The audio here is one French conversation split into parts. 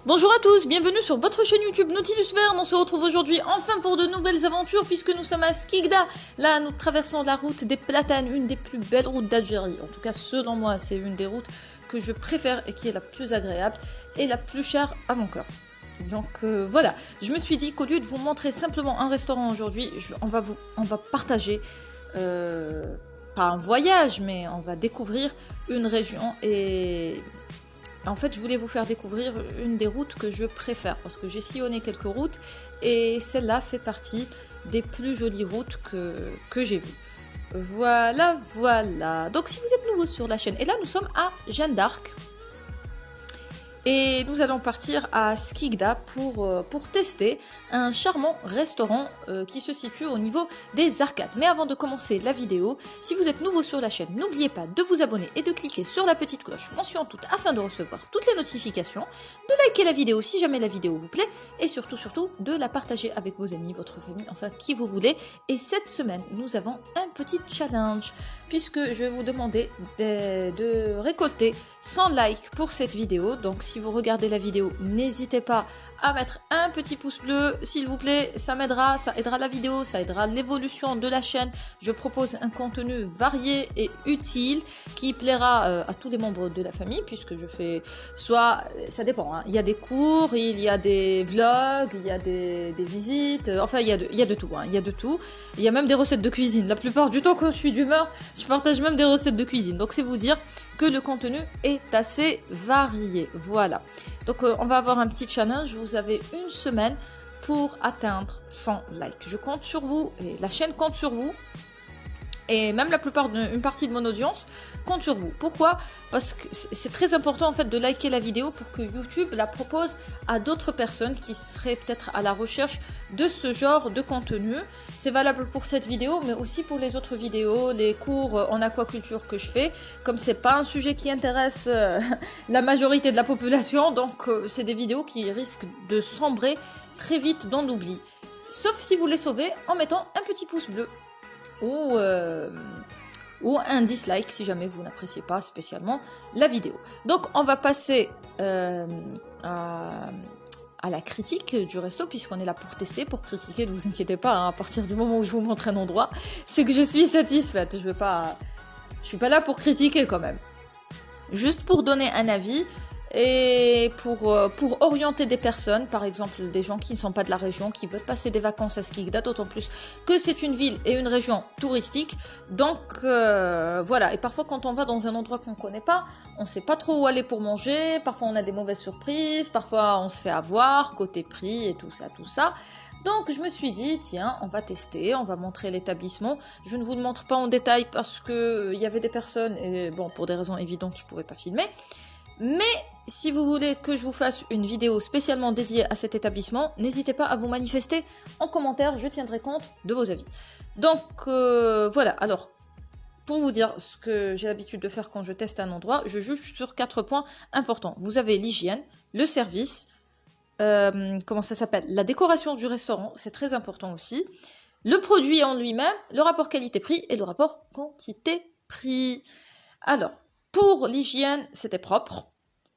Bonjour à tous, bienvenue sur votre chaîne YouTube Nautilus Verne. On se retrouve aujourd'hui enfin pour de nouvelles aventures puisque nous sommes à Skikda. Là, nous traversons la route des Platanes, une des plus belles routes d'Algérie. En tout cas, selon moi, c'est une des routes que je préfère et qui est la plus agréable et la plus chère à mon cœur. Donc voilà, je me suis dit qu'au lieu de vous montrer simplement un restaurant aujourd'hui, on va partager, pas un voyage, mais on va découvrir une région et... En fait, je voulais vous faire découvrir une des routes que je préfère parce que j'ai sillonné quelques routes et celle-là fait partie des plus jolies routes que j'ai vues. Voilà, voilà. Donc si vous êtes nouveau sur la chaîne, et là nous sommes à Jeanne d'Arc. Et nous allons partir à Skikda pour tester un charmant restaurant qui se situe au niveau des arcades. Mais avant de commencer la vidéo, si vous êtes nouveau sur la chaîne, n'oubliez pas de vous abonner et de cliquer sur la petite cloche mention toute afin de recevoir toutes les notifications, de liker la vidéo si jamais la vidéo vous plaît et surtout de la partager avec vos amis, votre famille, enfin qui vous voulez. Et cette semaine, nous avons un petit challenge puisque je vais vous demander de récolter 100 likes pour cette vidéo. Donc si vous regardez la vidéo, n'hésitez pas à mettre un petit pouce bleu, s'il vous plaît, ça m'aidera, ça aidera la vidéo, ça aidera l'évolution de la chaîne. Je propose un contenu varié et utile qui plaira à tous les membres de la famille, puisque je fais soit, ça dépend, hein, il y a des cours, il y a des vlogs, il y a des visites, enfin il y a de tout, hein, il y a de tout. Il y a même des recettes de cuisine. La plupart du temps, quand je suis d'humeur, je partage même des recettes de cuisine. Donc c'est vous dire que le contenu est assez varié. Voilà. Donc on va avoir un petit challenge. Vous avez une semaine pour atteindre 100 likes. Je compte sur vous et la chaîne compte sur vous. Et même une partie de mon audience compte sur vous. Pourquoi? Parce que c'est très important en fait de liker la vidéo pour que YouTube la propose à d'autres personnes qui seraient peut-être à la recherche de ce genre de contenu. C'est valable pour cette vidéo, mais aussi pour les autres vidéos, les cours en aquaculture que je fais. Comme c'est pas un sujet qui intéresse la majorité de la population, donc c'est des vidéos qui risquent de sombrer très vite dans l'oubli. Sauf si vous les sauvez en mettant un petit pouce bleu. Ou un dislike si jamais vous n'appréciez pas spécialement la vidéo. Donc on va passer à la critique du resto puisqu'on est là pour tester, pour critiquer, ne vous inquiétez pas, hein, à partir du moment où je vous montre un endroit, c'est que je suis satisfaite. Je suis pas là pour critiquer quand même. Juste pour donner un avis et pour orienter des personnes, par exemple des gens qui ne sont pas de la région, qui veulent passer des vacances à Skikda, d'autant plus que c'est une ville et une région touristique. Donc voilà, et parfois quand on va dans un endroit qu'on ne connaît pas, on ne sait pas trop où aller pour manger, parfois on a des mauvaises surprises, parfois on se fait avoir, côté prix et tout ça. Donc je me suis dit, tiens, on va tester, on va montrer l'établissement. Je ne vous le montre pas en détail parce que y avait des personnes, et bon, pour des raisons évidentes, je ne pouvais pas filmer. Mais si vous voulez que je vous fasse une vidéo spécialement dédiée à cet établissement, n'hésitez pas à vous manifester en commentaire, je tiendrai compte de vos avis. Donc voilà, alors pour vous dire ce que j'ai l'habitude de faire quand je teste un endroit, je juge sur 4 points importants. Vous avez l'hygiène, le service, comment ça s'appelle, la décoration du restaurant, c'est très important aussi, le produit en lui-même, le rapport qualité-prix et le rapport quantité-prix. Alors, pour l'hygiène, c'était propre.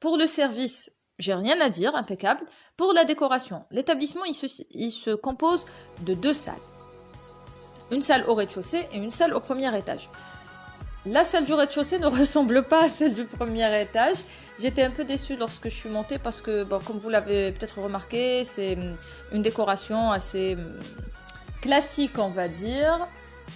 Pour le service, j'ai rien à dire, impeccable. Pour la décoration, l'établissement, il se compose de 2 salles. Une salle au rez-de-chaussée et une salle au premier étage. La salle du rez-de-chaussée ne ressemble pas à celle du premier étage. J'étais un peu déçue lorsque je suis montée parce que, bon, comme vous l'avez peut-être remarqué, c'est une décoration assez classique, on va dire.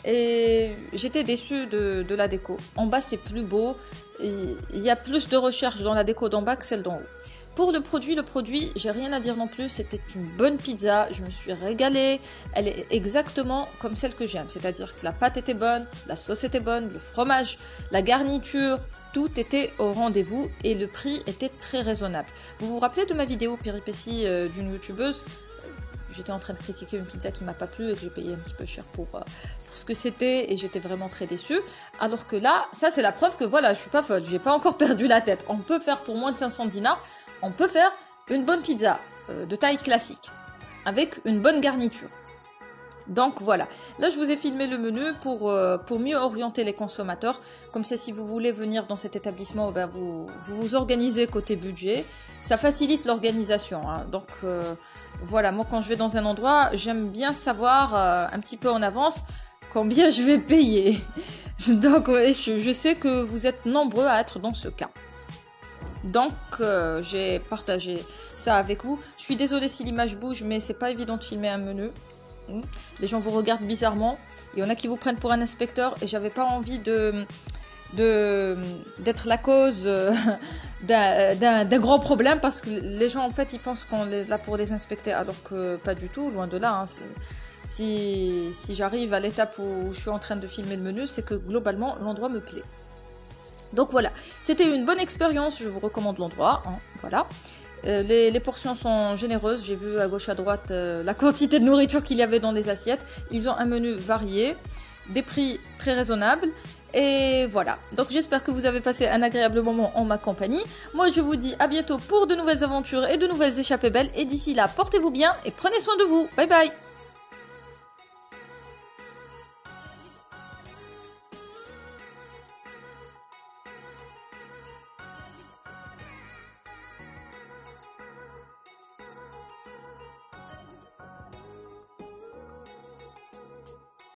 Et j'étais déçue de la déco. En bas, c'est plus beau. Il y a plus de recherche dans la déco d'en bas que celle d'en haut. Pour le produit, j'ai rien à dire non plus. C'était une bonne pizza. Je me suis régalée. Elle est exactement comme celle que j'aime. C'est-à-dire que la pâte était bonne, la sauce était bonne, le fromage, la garniture, tout était au rendez-vous et le prix était très raisonnable. Vous vous rappelez de ma vidéo péripétie d'une youtubeuse? J'étais en train de critiquer une pizza qui m'a pas plu et que j'ai payé un petit peu cher pour ce que c'était et j'étais vraiment très déçue. Alors que là, ça c'est la preuve que voilà, je suis pas folle, j'ai pas encore perdu la tête. On peut faire pour moins de 500 dinars, on peut faire une bonne pizza de taille classique avec une bonne garniture. Donc voilà, là je vous ai filmé le menu pour mieux orienter les consommateurs. Comme ça, si vous voulez venir dans cet établissement, ben vous organisez côté budget. Ça facilite l'organisation, hein. Donc voilà, moi quand je vais dans un endroit, j'aime bien savoir un petit peu en avance combien je vais payer. Donc ouais, je sais que vous êtes nombreux à être dans ce cas. Donc j'ai partagé ça avec vous. Je suis désolée si l'image bouge, mais c'est pas évident de filmer un menu. Les gens vous regardent bizarrement. Il y en a qui vous prennent pour un inspecteur et j'avais pas envie d'être la cause d'un grand problème, parce que les gens en fait ils pensent qu'on est là pour les inspecter, alors que pas du tout, loin de là, hein. Si j'arrive à l'étape où je suis en train de filmer le menu, c'est que globalement l'endroit me plaît. Donc voilà, c'était une bonne expérience, je vous recommande l'endroit, hein, voilà. Les portions sont généreuses, j'ai vu à gauche à droite la quantité de nourriture qu'il y avait dans les assiettes. Ils ont un menu varié, des prix très raisonnables, et voilà. Donc j'espère que vous avez passé un agréable moment en ma compagnie. Moi je vous dis à bientôt pour de nouvelles aventures et de nouvelles échappées belles, et d'ici là portez-vous bien et prenez soin de vous. Bye bye.